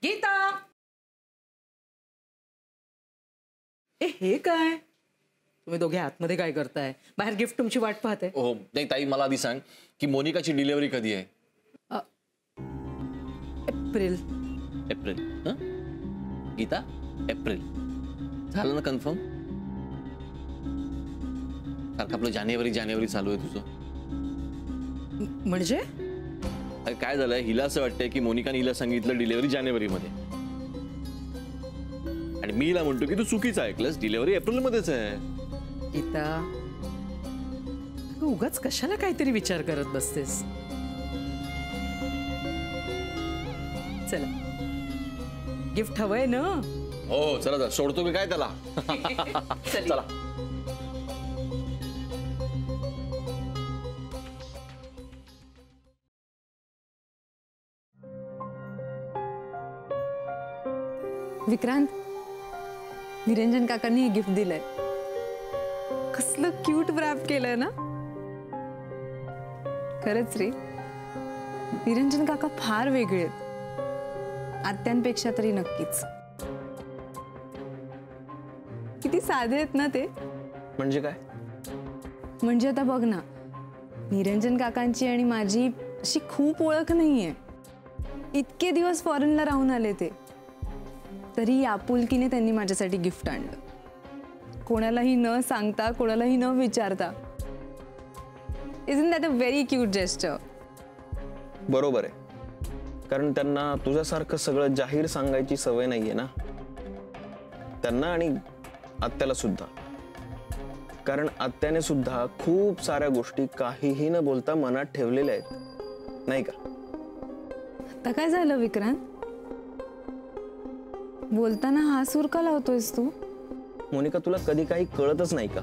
गीता, हे काय? तुम्ही दोघे आतमध्ये काय करताय? बाहेर गिफ्ट तुमची वाट पाहते. हो नाही ताई, मला आधी सांग की मोनिकाची डिलिव्हरी कधी आहे? एप्रिल. एप्रिल? गीता, एप्रिल झालं ना कन्फर्म? सारखं आपलं जानेवारी जानेवारी चालू आहे तुझं. म्हणजे काय झालंय, हिला असं वाटतंय की मोनिकाने हिला सांगितलं डिलिव्हरी जानेवारी मध्ये, आणि मी हिला म्हणतो की तू चुकीचं ऐकलंस, डिलिव्हरी एप्रिल मध्येच आहे. गीता, उगाच कशाला काहीतरी विचार करत बसतेस. चला, गिफ्ट हवंय ना? हो चला, सोडतो की काय त्याला. चला. विक्रांत, निरंजन काकांनी गिफ्ट दिलंय. कसलं क्यूट रॅप केलंय ना. खरंच रे, निरंजन काका फार वेगळे आहेत, आत्यांपेक्षा तरी नक्कीच. किती साधे आहेत ना ते. म्हणजे काय? म्हणजे आता बघ ना, निरंजन काकांची आणि माझी अशी खूप ओळख नाहीये. इतके दिवस फॉरेनला राहून आले ते, तरी आपुलकीने त्यांनी माझ्यासाठी गिफ्ट आणलं, कोणालाही न सांगता, कोणालाही न विचारता. Isn't that a very cute gesture? बरोबर आहे, कारण त्यांना तुझ्यासारखं सगळं जाहीर सांगायची सवय नाहीये ना, त्यांना आणि आत्याला सुद्धा. कारण आत्याने सुद्धा खूप साऱ्या गोष्टी काहीही न बोलता मनात ठेवलेल्या आहेत, नाही का? आता काय झालं विक्रांत? बोलताना हा सूर का लावतोयस तू? मोनिका, तुला कधी काही कळतच नाही का?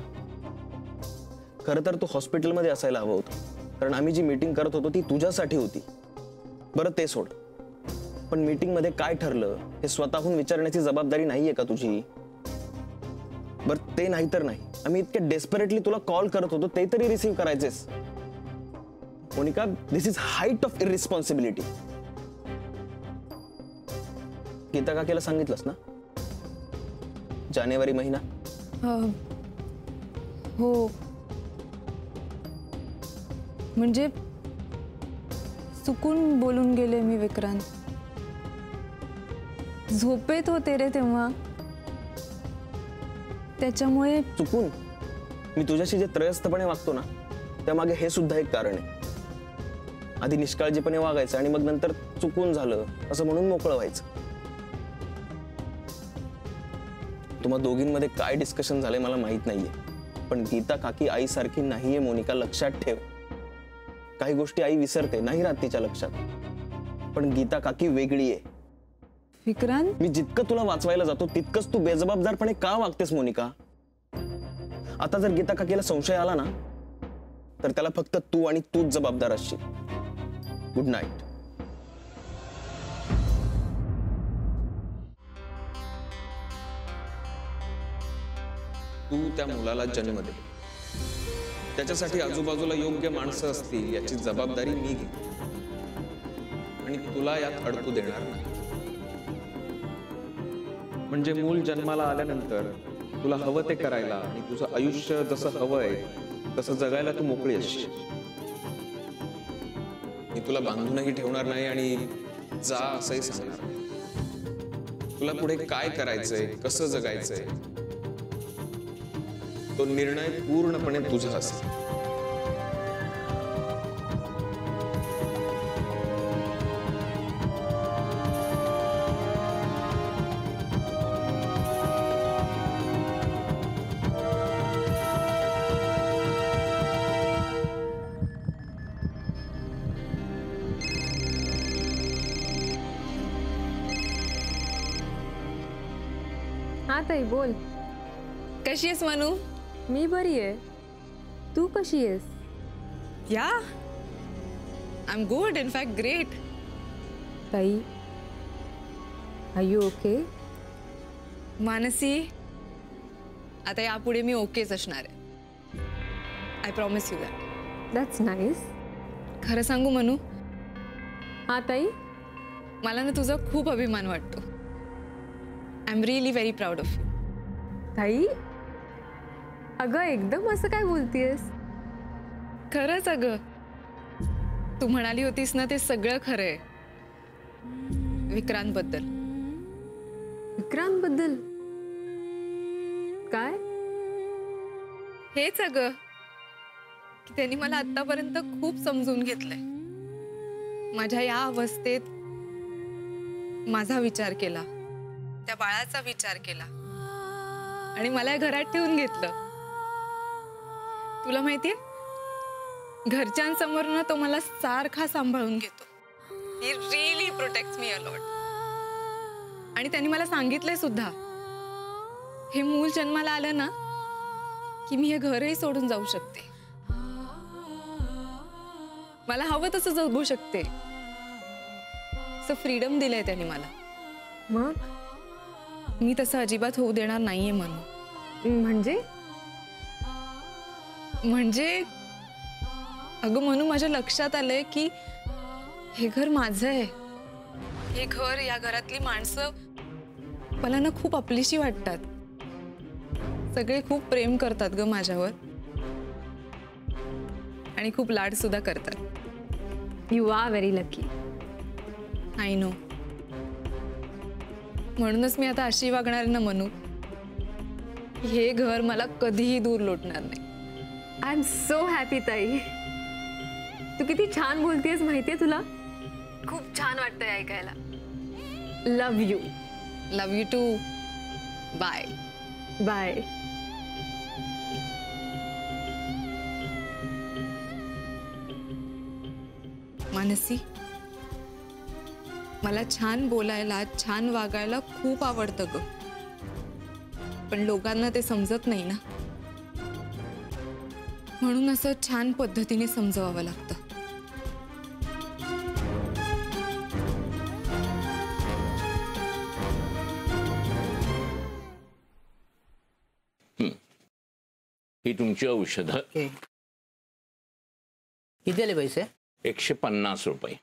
खरं तर तू हॉस्पिटलमध्ये असायला हवं होतं, कारण आम्ही जी मीटिंग करत होतो ती तुझ्यासाठी होती. बरं ते सोड, पण मीटिंग मध्ये काय ठरलं हे स्वतःहून विचारण्याची जबाबदारी नाहीये का तुझी? बरं ते नाही तर नाही, आम्ही इतके डेस्परेटली तुला कॉल करत होतो, ते तरी रिसीव्ह करायचेस. Monika, this is height of irresponsibility. Geeta काकीला सांगितलंस ना जानेवारी महिना? हो, म्हणजे चुकून बोलून गेले मी विक्रांत. झोपेत होते रे तेव्हा, त्याच्यामुळे. चुकून? मी तुझ्याशी जे त्रयस्थपणे वागतो ना, त्यामागे हे सुद्धा एक कारण आहे. आधी निष्काळजीपणे वागायचं आणि मग नंतर चुकून झालं असं म्हणून मोकळं व्हायचं. तुम्हा दोघींमध्ये काय डिस्कशन झालंय मला माहित नाहीये, पण गीता काकी आईसारखी नाहीये मोनिका, लक्षात ठेव. काही गोष्टी आई विसरते, नाही राहत तिच्या लक्षात, पण गीता काकी वेगळी आहे. विक्रांत, मी जितकं तुला वाचवायला जातो तितकंच तू बेजबाबदारपणे का वागतेस मोनिका? आता जर गीता काकीला संशय आला ना, तर त्याला फक्त तू आणि तूच जबाबदार असशील. Good night. तू त्या मुलाला जन्म दे, त्याच्यासाठी आजूबाजूला योग्य माणसं असतील याची जबाबदारी मी घेईन, आणि तुला यात अडकू देणार नाही. म्हणजे मूल जन्माला आल्यानंतर तुला हवं ते करायला आणि तुझं आयुष्य जसं हवंय तसं जगायला तू मोकळी असशील. मी तुला बांधूनही ठेवणार नाही आणि जा असंही सांगणार नाही. तुला पुढे काय करायचंय, कसं जगायचंय, तो निर्णय पूर्णपणे तुझा असेल. हा ताई बोल. कशी आहेस मनू? मी बरी आहे, तू कशी आहेस? या, I am good, in fact great. ताई, आर यू ओके? मानसी, आता यापुढे मी ओकेच असणार आहे. I promise you that. That's nice. खरं सांगू मनू? हा ताई, मला ना तुझा खूप अभिमान वाटतो. I am really very proud of you. ताई अगं एकदम असं काय बोलतीयस? खरंच अगं, तू म्हणाली होतीस ना ते सगळं खरंय विक्रांतबद्दल. विक्रांतबद्दल काय? हेच अगं की त्यांनी मला आतापर्यंत खूप समजून घेतलंय. माझ्या या अवस्थेत माझा विचार केला, त्या बाळाचा विचार केला आणि मला या घरात ठेवून घेतलं. तुला माहितीये, घरच्यांसमोर ना तो मला सारखा सांभाळून घेतो. ही really protects me a lot. आणि त्यांनी मला सांगितलंय सुद्धा, हे मूल जन्माला आलं ना की मी हे घरही सोडून जाऊ शकते, मला हवं तसं जगू शकते. असं फ्रीडम दिलंय त्यांनी मला. मग मी तसं अजिबात होऊ देणार नाहीये म्हणून. म्हणजे अगं म्हणून माझ्या लक्षात आलंय की हे घर माझं आहे. हे घर, या घरातली माणसं मला ना खूप आपलीशी वाटतात. सगळे खूप प्रेम करतात ग माझ्यावर आणि खूप लाड सुद्धा करतात. You are very lucky. I know. म्हणूनच मी आता अशी वागणार ना मनू, हे घर मला कधीही दूर लोटणार नाही. आय एम सो हॅपी ताई. तू किती छान बोलतेस माहितीये तुला. खूप छान वाटतंय ऐकायला. Love you. Love you too. Bye. Bye. Mansi, मला छान बोलायला, छान वागायला खूप आवडतं ग, पण लोकांना ते समजत नाही ना, म्हणून असं छान पद्धतीने समजवावं लागतं. ही तुमची औषधं. किती आले पैसे? 150 रुपये.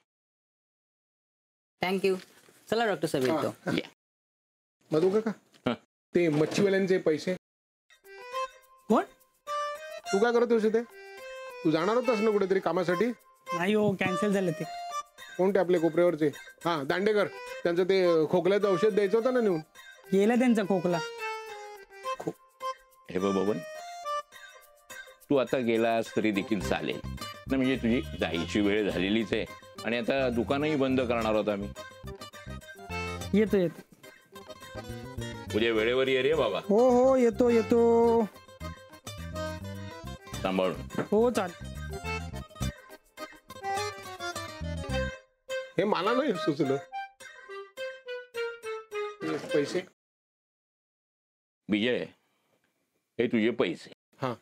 थँक्यू. चला डॉक्टर साहेब येतो. मधू काका, ते मच्छीवाल्यांचे पैसे कोण? तू काय करत होते? तू जाणार होतास ना कुठेतरी कामासाठी? नाही हो, कॅन्सल झालं ते. कोणते आपले कोपऱ्यावरचे? हा, दांडेकर. त्यांचं ते खोकल्याचं औषध द्यायचं होतं ना नेऊन. गेला त्यांचा खोकला. हे बबन, तू आता गेलास तरी देखील चालेल ना, म्हणजे तुझी जायची वेळ झालेलीच आहे आणि आता दुकानही बंद करणार आहोत आम्ही. येतो येतो. उद्या वेळेवर ये रे बाबा. हो हो, येतो येतो. सांभाळून. हो चाल. हे मला नाही सुचलं. पैसे विजय, हे तुझे पैसे. हा,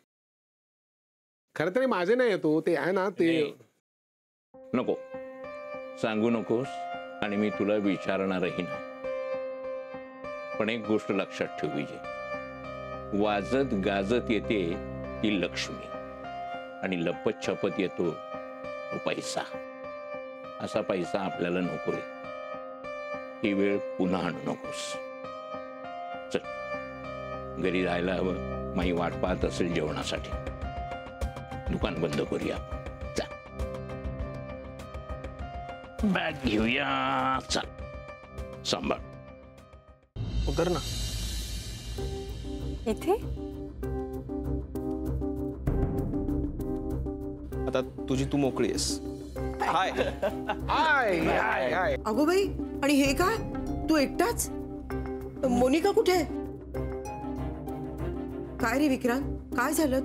खरं तरी माझे नाही येतो, ते आहे ना ते. नको सांगू नकोस आणि मी तुला विचारणारही नाही. पण एक गोष्ट लक्षात ठेव विजय, वाजत गाजत येते ती लक्ष्मी आणि लपत छपत येतो तो पैसा. असा पैसा आपल्याला नको रे. ही वेळ पुन्हा आणू नकोस. चल, घरी जायला हवं. माई वाट पाहत असेल जेवणासाठी. दुकान बंद करूया. चल, बॅग घेऊया. चल, सांभाळ. उतर ना. इथे आता तुझी तू मोकळी आहेस. हाय हाय हाय हाय. अगो बाई, आणि हे काय? तू एकटाच? मोनिका कुठे? काय रे विक्रांत, काय झालं?